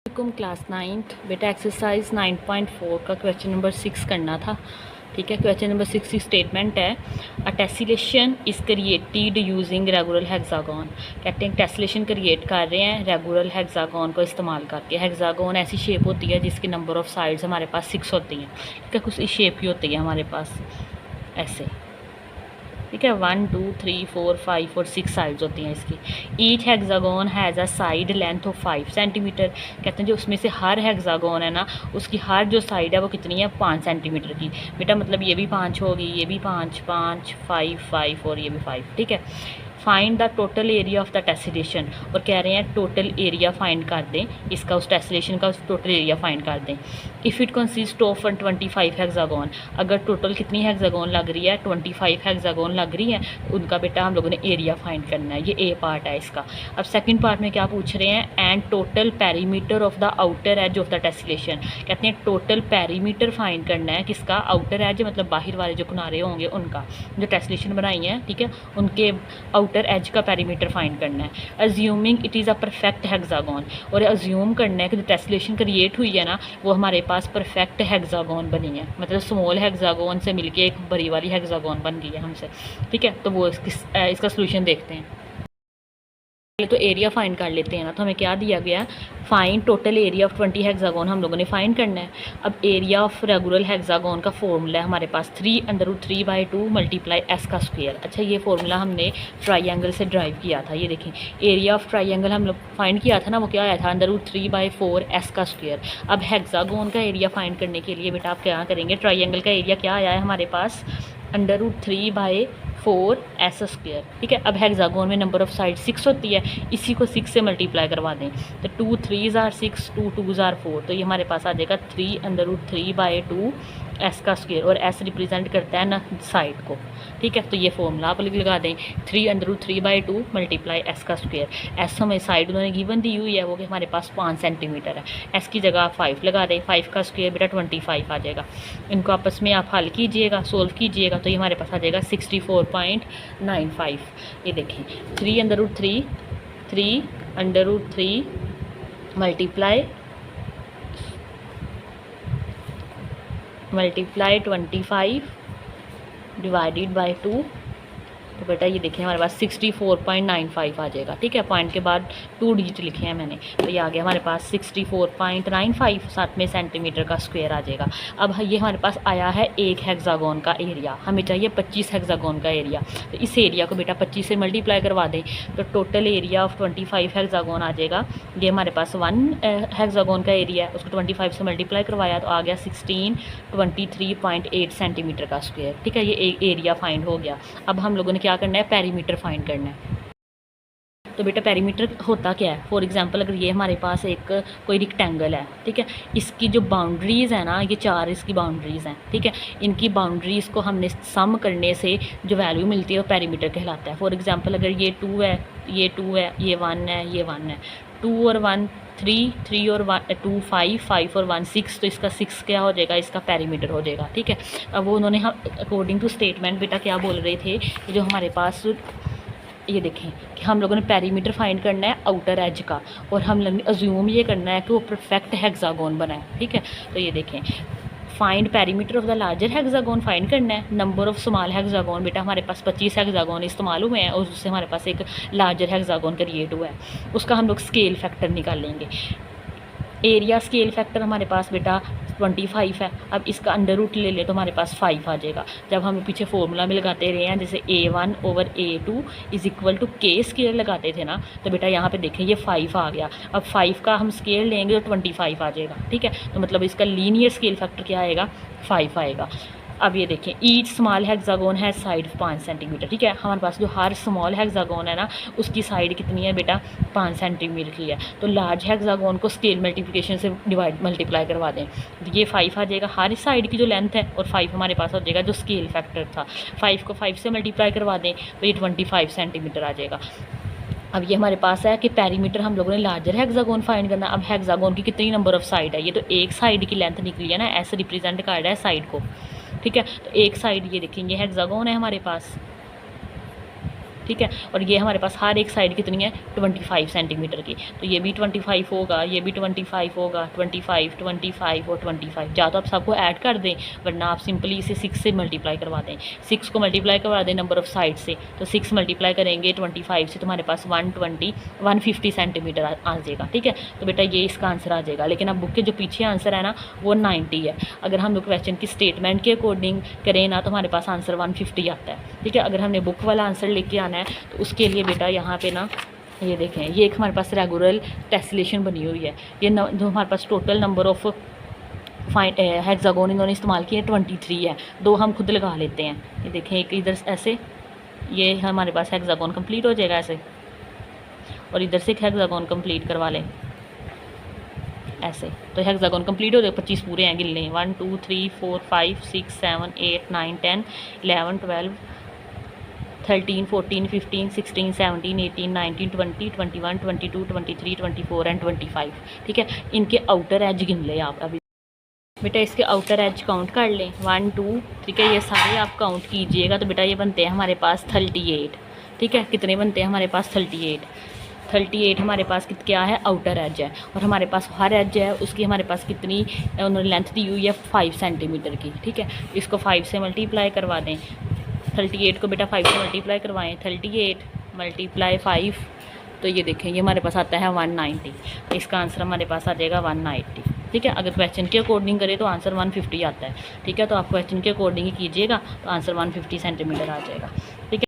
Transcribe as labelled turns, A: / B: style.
A: Class 9th बेटा exercise 9.4 का question number 6 करना था। ठीक है, क्वेश्चन नंबर 6 की स्टेटमेंट है a tessellation is created using regular hexagon. कहते हैं टेसिलेशन क्रिएट कर रहे हैं रेगुलर हेक्सागोन को इस्तेमाल करके। हेक्सागोन ऐसी शेप होती है जिसकी नंबर ऑफ़ साइड्स हमारे पास 6 होती हैं। ठीक है, कुछ इस शेप की होती है हमारे पास ऐसे। ठीक है, 1 2 3 4 5 और 6 साइड्स होती हैं इसकी। Each hexagon has a side length of 5 centimetre. कहते हैं जो उसमें से हर हेक्सागोन है ना, उसकी हर जो साइड है वो कितनी है, 5 सेंटीमीटर की। बेटा मतलब ये भी 5 होगी, ये भी 5 5 5 5 और ये भी 5। ठीक है, find the total area of the tessellation. और कह रहे हैं टोटल एरिया फाइंड कर दें इसका, उस टेसिलेशन का टोटल एरिया फाइंड कर दें। If it consist of 25 hexagon, अगर टोटल कितनी हेक्सागोन लग रही है, 25 हेक्सागोन लग रही है, उनका बेटा हम लोगों ने एरिया फाइंड करना है। ये ए पार्ट है इसका। अब सेकंड पार्ट में क्या पूछ रहे हैं, and total perimeter of the outer as of the tessellation. कहते हैं टोटल पेरीमीटर फाइंड करना है किसका, आउटर एज मतलब बाहर वाले जो किनारे होंगे उनका, जो टेसिलेशन बनाई है। ठीक है, उनके आउटर एज का पेरीमीटर फाइंड करना है। Assuming it is a perfect hexagon, और अज्यूम करना है कि जो टेसिलेशन क्रिएट हुई है ना, वो हमारे पास परफेक्ट हेक्सागोन बनी है, मतलब स्मॉल हेक्सागोन से मिलके एक बड़ी वाली हेक्सागोन बन गई है हमसे। ठीक है, तो वो इसका सोल्यूशन देखते हैं। पहले तो एरिया फाइंड कर लेते हैं ना, तो हमें क्या दिया गया है, find total area of 20 hexagon हम लोगों ने फाइंड करना है। अब एरिया ऑफ रेगुलर हेक्सागोन का फॉर्मूला है हमारे पास 3√3/2 मल्टीप्लाई एस का स्क्वायर। अच्छा, ये फॉर्मूला हमने ट्राइंगल से ड्राइव किया था। ये देखें, एरिया ऑफ ट्राइंगल हम लोग फाइंड किया था ना, वो क्या आया था, √3/4 एस का स्क्वायर। अब हेक्सागोन का एरिया फाइंड करने के लिए बेटा आप क्या करेंगे, ट्राइंगल का एरिया क्या आया है हमारे पास, √3/4 एस स्क्वायर। ठीक है, अब हेक्सागोन में नंबर ऑफ साइड 6 होती है, इसी को 6 से मल्टीप्लाई करवा दें तो 2 3s are 6, 2 2s are 4, तो ये हमारे पास आ जाएगा 3√3/2 एस का स्क्वायर। और एस रिप्रेजेंट करता है ना साइड को। ठीक है, तो ये फॉर्मूला आप लगा दें, 3√3/2 मल्टीप्लाई एस का स्क्वायर। एस हमें साइड उन्होंने गिवन दी हुई है, वो कि हमारे पास 5 सेंटीमीटर है। एस की जगह आप 5 लगा दें, 5 का स्क्वायर बेटा 25 आ जाएगा। इनको आपस में आप हल कीजिएगा, सोल्व कीजिएगा, तो ये हमारे पास आ जाएगा 64.95। ये देखें, 3√3 मल्टीप्लाई 25 डिवाइडेड बाई 2, तो बेटा ये देखिए हमारे पास 64.95 आ जाएगा। ठीक है, पॉइंट के बाद 2 डिजिट लिखे हैं मैंने, तो ये आ गया हमारे पास 64.95, साथ में सेंटीमीटर का स्क्वायर आ जाएगा। अब ये हमारे पास आया है एक हेक्सागोन का एरिया, हमें चाहिए 25 हेक्सागोन का एरिया। तो इस एरिया को बेटा 25 से मल्टीप्लाई करवा दें, तो टोटल एरिया ऑफ 25 हेक्सागोन आ जाएगा। ये हमारे पास 1 हेक्सागोन का एरिया है, उसको 25 से मल्टीप्लाई करवाया तो आ गया 1623.8 सेंटीमीटर का स्क्वायर। ठीक है, ये एरिया फाइंड हो गया। अब हम लोगों ने क्या करना है, पेरीमीटर फाइंड करना है। तो बेटा पेरीमीटर होता क्या है, फॉर एग्जांपल अगर ये हमारे पास एक कोई रिक्टेंगल है, ठीक है, इसकी जो बाउंड्रीज़ है ना, ये 4 इसकी बाउंड्रीज़ हैं। ठीक है, इनकी बाउंड्रीज़ को हमने सम करने से जो वैल्यू मिलती है वो पेरीमीटर कहलाता है। फॉर एग्जांपल अगर ये 2 है, ये 2 है, ये 1 है, ये 1 है, 2 और 1 3, 3 और 2 5, 5 और 1 6, तो इसका 6 क्या हो जाएगा, इसका पेरीमीटर हो जाएगा। ठीक है, अब वो उन्होंने हम अकॉर्डिंग टू स्टेटमेंट बेटा क्या बोल रहे थे, जो हमारे पास ये देखें कि हम लोगों ने पेरीमीटर फाइंड करना है आउटर एज का, और हम लोग अज्यूम ये करना है कि वो परफेक्ट हेक्सागोन बना है। ठीक है, तो ये देखें, find perimeter of the larger hexagon find करना है। नंबर ऑफ स्मॉल हेक्सागोन बेटा हमारे पास 25 हेक्सागोन इस्तेमाल हुए हैं, और उससे हमारे पास एक लार्जर हेक्सागोन क्रिएट हुआ है, उसका हम लोग स्केल फैक्टर निकालेंगे। एरिया स्केल फैक्टर हमारे पास बेटा 25 है। अब इसका अंडर रूट ले ले तो हमारे पास 5 आ जाएगा। जब हम पीछे फॉर्मूला में लगाते रहे हैं, जैसे A1/A2 is equal to K square लगाते थे ना, तो बेटा यहाँ पे देखें ये 5 आ गया। अब 5 का हम स्केयर लेंगे तो 25 आ जाएगा। ठीक है, तो मतलब इसका लीनियर स्केल फैक्टर क्या आएगा, 5 आएगा। अब ये देखें, ईच स्मॉल हेक्सागोन है साइड 5 सेंटीमीटर। ठीक है, हमारे पास जो हर स्मॉल हेक्सागोन है ना, उसकी साइड कितनी है बेटा, 5 सेंटीमीटर की है। तो लार्ज हेक्सागोन को स्केल मल्टीप्लिकेशन से मल्टीप्लाई करवा दें, तो ये 5 आ जाएगा हर साइड की जो लेंथ है, और 5 हमारे पास हो जाएगा जो स्केल फैक्टर था। 5 को 5 से मल्टीप्लाई करवा दें तो ये 25 सेंटीमीटर आ जाएगा। अब ये हमारे पास है कि पेरीमीटर हम लोगों ने लार्जर हेक्सागोन फाइंड करना। अब हेक्सागोन की कितनी नंबर ऑफ साइड है, ये तो एक साइड की लेंथ निकली है ना, ऐसे रिप्रेजेंट कर रहा है साइड को। ठीक है, तो एक साइड ये देखेंगे हेक्सागोन है हमारे पास, ठीक है। और ये हमारे पास हर एक साइड कितनी है 25 सेंटीमीटर की, तो ये भी 25 होगा, ये भी 25 होगा, 25 25 और 25। या तो आप सबको ऐड कर दें, वरना आप सिंपली इसे 6 से मल्टीप्लाई करवा दें। 6 को मल्टीप्लाई करवा दें नंबर ऑफ साइड से, तो 6 मल्टीप्लाई करेंगे 25 से, तुम्हारे पास 150 सेंटीमीटर आ जाएगा। ठीक है, तो बेटा ये इसका आंसर आ जाएगा। लेकिन अब बुक के जो पीछे आंसर है ना वो 90 है। अगर हम लोग क्वेश्चन की स्टेटमेंट के अकॉर्डिंग करें ना तो हमारे पास आंसर 150 आता है। ठीक है, अगर हमने बुक वाला आंसर लेके आना है तो उसके लिए बेटा यहाँ पे ना ये देखें, ये एक हमारे पास रेगुलर टेस्लेशन बनी हुई है। ये जो हमारे पास टोटल नंबर ऑफ हेक्सागोन इन्होंने इस्तेमाल किए 23 है, 2 हम खुद लगा लेते हैं। ये देखें, एक इधर ऐसे, ये हमारे पास हेक्सागोन कंप्लीट हो जाएगा ऐसे, और इधर से एक हेक्सागोन कंप्लीट करवा लें ऐसे, तो हेक्सागोन कंप्लीट हो जाएगा। 25 पूरे हैं, गिन लें 1 2 3 4 5 6 7 8 9 10 11 12 13 14 15 16 17 18 19 20 21 22 23 24 एंड 25। ठीक है, इनके आउटर एज गिन लें आप अभी बेटा, इसके आउटर एज काउंट कर लें 1 2। ठीक है, ये सारे आप काउंट कीजिएगा तो बेटा ये बनते हैं हमारे पास 38। ठीक है, कितने बनते हैं हमारे पास 38 हमारे पास क्या है आउटर एज है, और हमारे पास हर एज है उसकी हमारे पास कितनी उन्होंने लेंथ दी हुई है 5 सेंटीमीटर की। ठीक है, इसको 5 से मल्टीप्लाई करवा दें। 38 को बेटा 5 से मल्टीप्लाई करवाएं, 38 मल्टीप्लाई 5, तो ये देखें ये हमारे पास आता है 190। इसका आंसर हमारे पास आ जाएगा 190। ठीक है, अगर क्वेश्चन के अकॉर्डिंग करें तो आंसर 150 आता है। ठीक है, तो आप क्वेश्चन के अकॉर्डिंग ही कीजिएगा तो आंसर 150 सेंटीमीटर आ जाएगा।